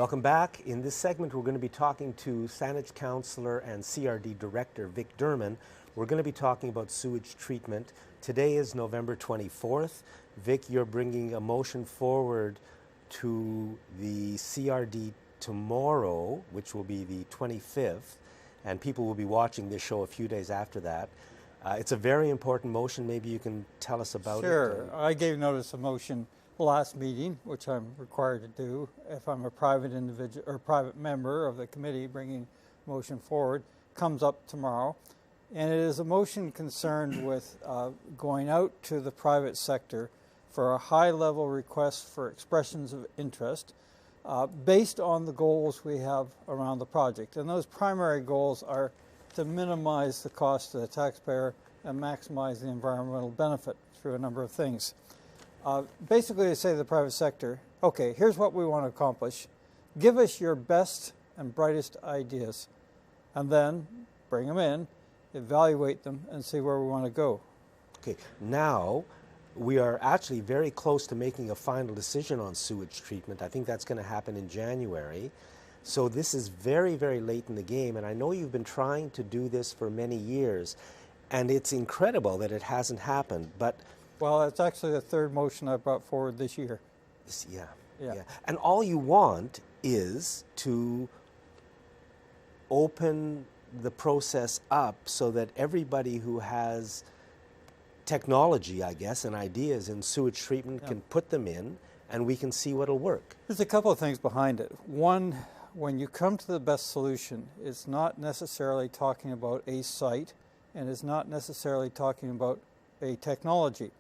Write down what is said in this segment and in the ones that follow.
Welcome back. In this segment, we're going to be talking to Saanich Councillor and CRD Director Vic Derman. We're going to be talking about sewage treatment. Today is November 24th. Vic, you're bringing a motion forward to the CRD tomorrow, which will be the 25th, and people will be watching this show a few days after that. It's a very important motion. Maybe you can tell us about it. Sure. I gave notice of motion last meeting, which I'm required to do if I'm a private individual or private member of the committee bringing motion forward. Comes up tomorrow, and it is a motion concerned with going out to the private sector for a high-level request for expressions of interest based on the goals we have around the project. And those primary goals are to minimize the cost to the taxpayer and maximize the environmental benefit through a number of things. Basically, they say to the private sector, okay, here's what we want to accomplish. Give us your best and brightest ideas, and then bring them in, evaluate them, and see where we want to go. Okay, now we are actually very close to making a final decision on sewage treatment. I think that's going to happen in January. So this is very, very late in the game, and I know you've been trying to do this for many years, and it's incredible that it hasn't happened. But well, it's actually the third motion I brought forward this year. Yeah. And all you want is to open the process up so that everybody who has technology, I guess, and ideas in sewage treatment can put them in, and we can see what'll work. There's a couple of things behind it. One, when you come to the best solution, it's not necessarily talking about a site, and it's not necessarily talking about a technology.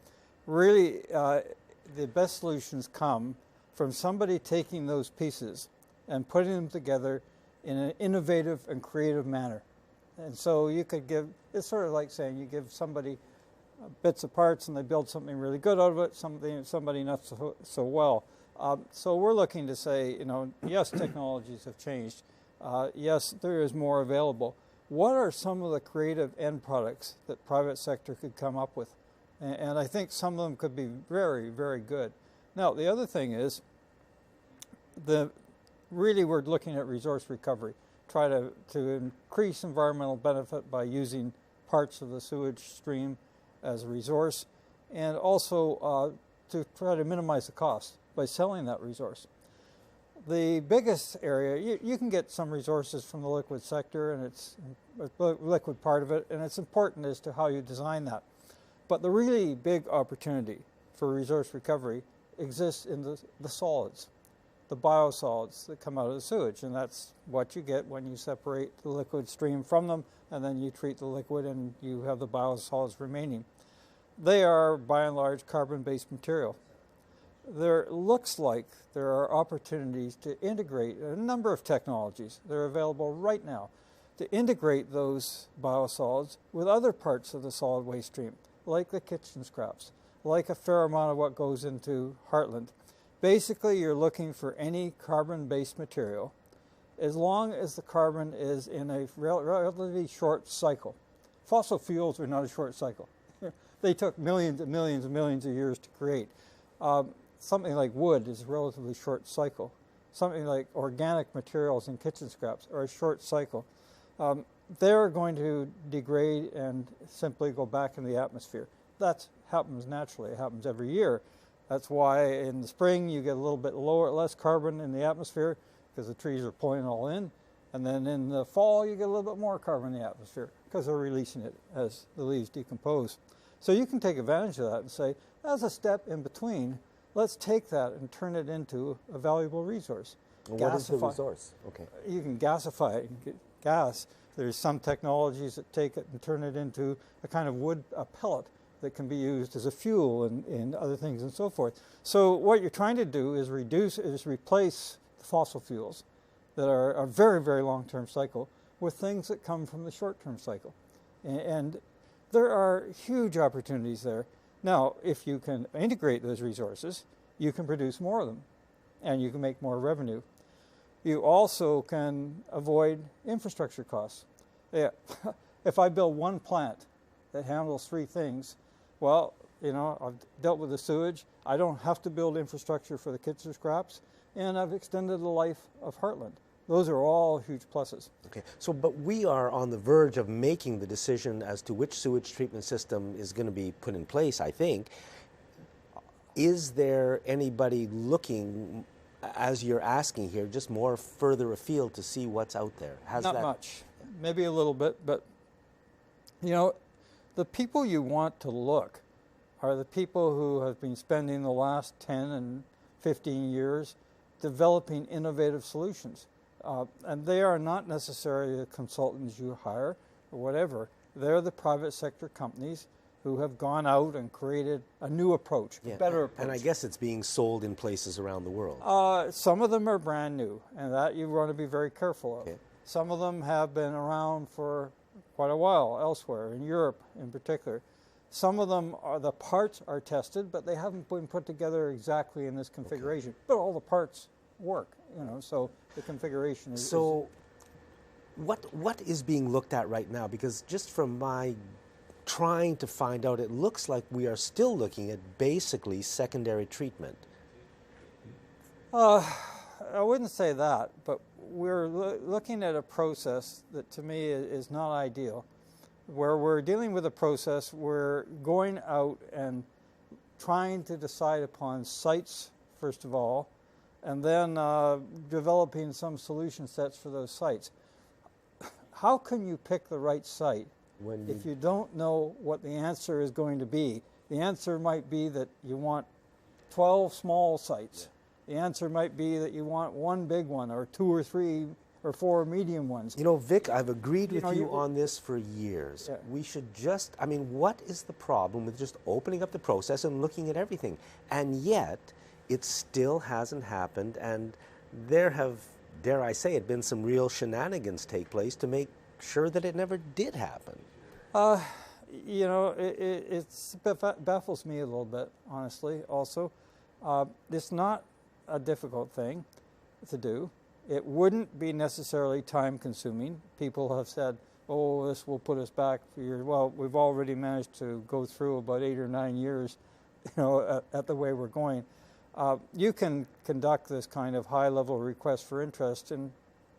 Really, the best solutions come from somebody taking those pieces and putting them together in an innovative and creative manner. And so you could give, it's sort of like saying you give somebody bits of parts and they build something really good out of it, somebody not so well. So we're looking to say, you know, yes, technologies have changed. Yes, there is more available. What are some of the creative end products that private sector could come up with? And I think some of them could be very, very good. Now, the other thing is, really we're looking at resource recovery. Try to increase environmental benefit by using parts of the sewage stream as a resource, and also to try to minimize the cost by selling that resource. The biggest area, you can get some resources from the liquid sector, and it's a liquid part of it, and it's important as to how you design that. But the really big opportunity for resource recovery exists in the solids, the biosolids that come out of the sewage, and that's what you get when you separate the liquid stream from them, and then you treat the liquid and you have the biosolids remaining. They are, by and large, carbon-based material. There looks like there are opportunities to integrate a number of technologies that are available right now to integrate those biosolids with other parts of the solid waste stream, like the kitchen scraps, like a fair amount of what goes into Heartland. Basically, you're looking for any carbon-based material as long as the carbon is in a relatively short cycle. Fossil fuels are not a short cycle. They took millions and millions and millions of years to create. Something like wood is a relatively short cycle. Something like organic materials and kitchen scraps are a short cycle. They're going to degrade and simply go back in the atmosphere. That happens naturally. It happens every year. That's why in the spring you get a little bit less carbon in the atmosphere because the trees are pulling it all in. And then in the fall you get a little bit more carbon in the atmosphere because they're releasing it as the leaves decompose. So you can take advantage of that and say, as a step in between, let's take that and turn it into a valuable resource. What is the resource? Okay. You can gasify it and get gas. There's some technologies that take it and turn it into a kind of wood, a pellet that can be used as a fuel and other things and so forth. So what you're trying to do is replace the fossil fuels that are a very, very long-term cycle with things that come from the short-term cycle. And there are huge opportunities there. Now, if you can integrate those resources, you can produce more of them and you can make more revenue. You also can avoid infrastructure costs. Yeah. If I build one plant that handles three things, well, you know, I've dealt with the sewage. I don't have to build infrastructure for the kitchen scraps, and I've extended the life of Heartland. Those are all huge pluses. Okay, so but we are on the verge of making the decision as to which sewage treatment system is going to be put in place, I think. Is there anybody looking, as you're asking here, just more further afield to see what's out there? Not much, maybe a little bit, but you know, the people you want to look are the people who have been spending the last 10 and 15 years developing innovative solutions. And they are not necessarily the consultants you hire or whatever. They're the private sector companies who have gone out and created a new approach, a better approach. And I guess it's being sold in places around the world. Some of them are brand new, and that you want to be very careful of. Okay. Some of them have been around for quite a while elsewhere, in Europe in particular. Some of them, the parts are tested, but they haven't been put together exactly in this configuration. Okay. But all the parts work, you know, so the configuration is... So what is being looked at right now? Because just from my trying to find out, it looks like we are still looking at basically secondary treatment. I wouldn't say that, but we're looking at a process that to me is not ideal, where we're dealing with a process, we're going out and trying to decide upon sites, first of all, and then developing some solution sets for those sites. How can you pick the right site if you don't know what the answer is going to be? The answer might be that you want 12 small sites. The answer might be that you want one big one, or 2 or 3 or 4 medium ones. You know, Vic, I've agreed with you on this for years. Yeah. We should just, I mean, what is the problem with just opening up the process and looking at everything? And yet, it still hasn't happened, and there have, dare I say it, been some real shenanigans take place to make sure that it never did happen. You know, it baffles me a little bit, honestly, also. It's not a difficult thing to do. It wouldn't be necessarily time-consuming. People have said, oh, this will put us back for years. Well, we've already managed to go through about 8 or 9 years, you know, at the way we're going. You can conduct this kind of high-level request for interest in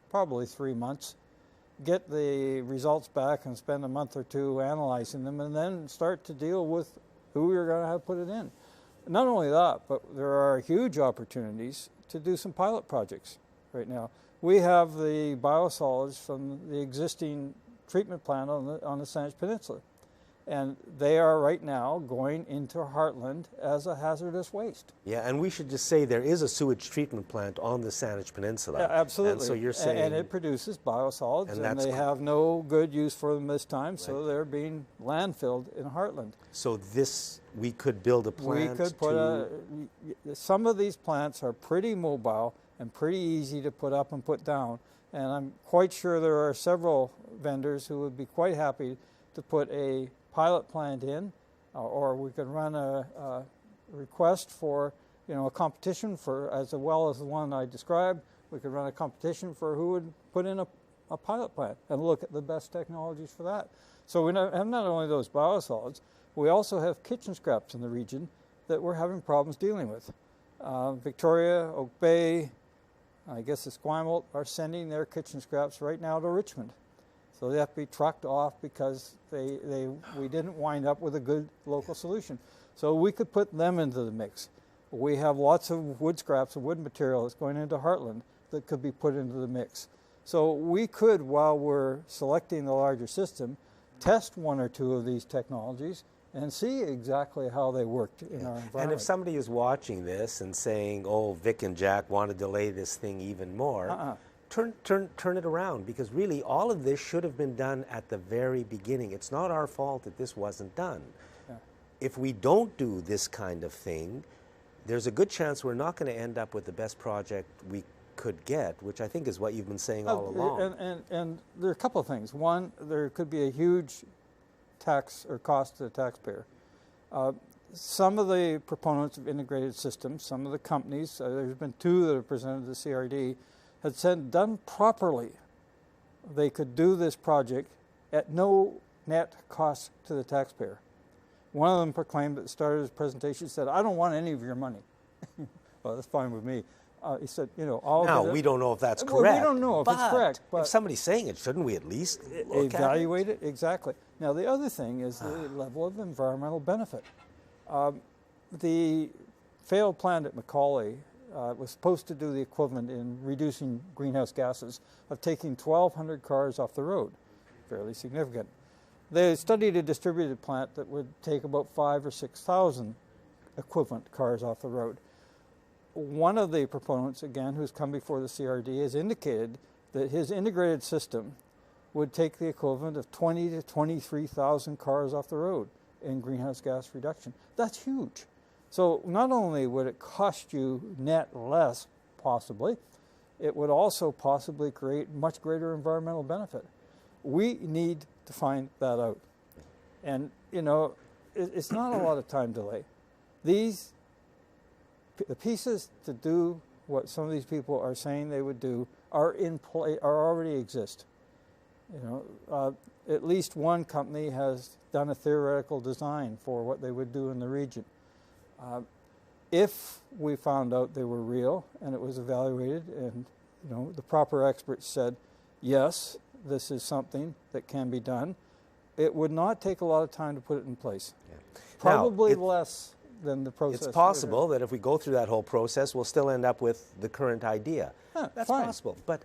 probably 3 months, get the results back and spend a month or 2 analyzing them, and then start to deal with who you're going to have put it in. Not only that, but there are huge opportunities to do some pilot projects right now. We have the biosolids from the existing treatment plant on the Saanich Peninsula, and they are right now going into Heartland as a hazardous waste. Yeah, and we should just say there is a sewage treatment plant on the Saanich Peninsula. Yeah, absolutely. And so you're saying... And it produces biosolids, and they have no good use for them this time, so they're being landfilled in Heartland. So this, we could build a plant. We could put some of these plants are pretty mobile and pretty easy to put up and put down, and I'm quite sure there are several vendors who would be quite happy to put a pilot plant in, or we could run a request for, you know, a competition for, as well as the one I described. We could run a competition for who would put in a pilot plant and look at the best technologies for that. So we have not only those biosolids, we also have kitchen scraps in the region that we're having problems dealing with. Victoria, Oak Bay, I guess Esquimalt are sending their kitchen scraps right now to Richmond. So they have to be trucked off because we didn't wind up with a good local solution. So we could put them into the mix. We have lots of wood scraps and wood material that's going into Heartland that could be put into the mix. So we could, while we're selecting the larger system, test 1 or 2 of these technologies and see exactly how they worked in our environment. And if somebody is watching this and saying, oh, Vic and Jack want to delay this thing even more, turn it around, because really all of this should have been done at the very beginning. It's not our fault that this wasn't done. Yeah. If we don't do this kind of thing, there's a good chance we're not going to end up with the best project we could get, which I think is what you've been saying all along. And there are a couple of things. One, there could be a huge tax or cost to the taxpayer. Some of the proponents of integrated systems, some of the companies, there's been 2 that have presented to the CRD, had said, done properly, they could do this project at no net cost to the taxpayer. One of them proclaimed at the start of his presentation, said, "I don't want any of your money." Well, that's fine with me. He said, Now, we don't know if that's Well, correct. we don't know if it's correct. But if somebody's saying it, shouldn't we at least evaluate it? Exactly. Now, the other thing is the level of environmental benefit. The failed plant at Macaulay was supposed to do the equivalent in reducing greenhouse gases of taking 1,200 cars off the road. Fairly significant. They studied a distributed plant that would take about 5,000 or 6,000 equivalent cars off the road. One of the proponents, again, who's come before the CRD, has indicated that his integrated system would take the equivalent of 20,000 to 23,000 cars off the road in greenhouse gas reduction. That's huge. So not only would it cost you net less, possibly, it would also possibly create much greater environmental benefit. We need to find that out. And, it's not a lot of time delay. The pieces to do what some of these people are saying they would do are in play, already exist. At least one company has done a theoretical design for what they would do in the region. If we found out they were real and it was evaluated and the proper experts said, yes, this is something that can be done, it would not take a lot of time to put it in place. Yeah. Probably less than the process. It's possible that if we go through that whole process, we'll still end up with the current idea. That's fine. possible. But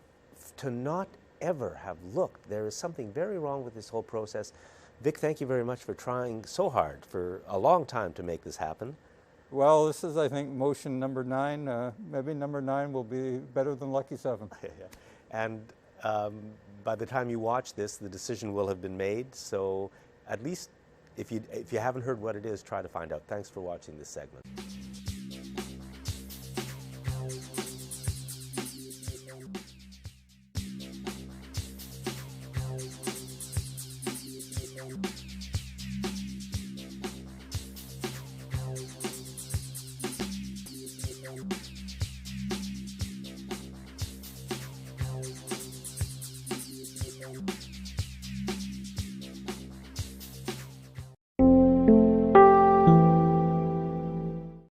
to not ever have looked, there is something very wrong with this whole process. Vic, thank you very much for trying so hard for a long time to make this happen. Well, this is, I think, motion number 9. Maybe number 9 will be better than lucky 7. And by the time you watch this, the decision will have been made. So at least if you haven't heard what it is, try to find out. Thanks for watching this segment.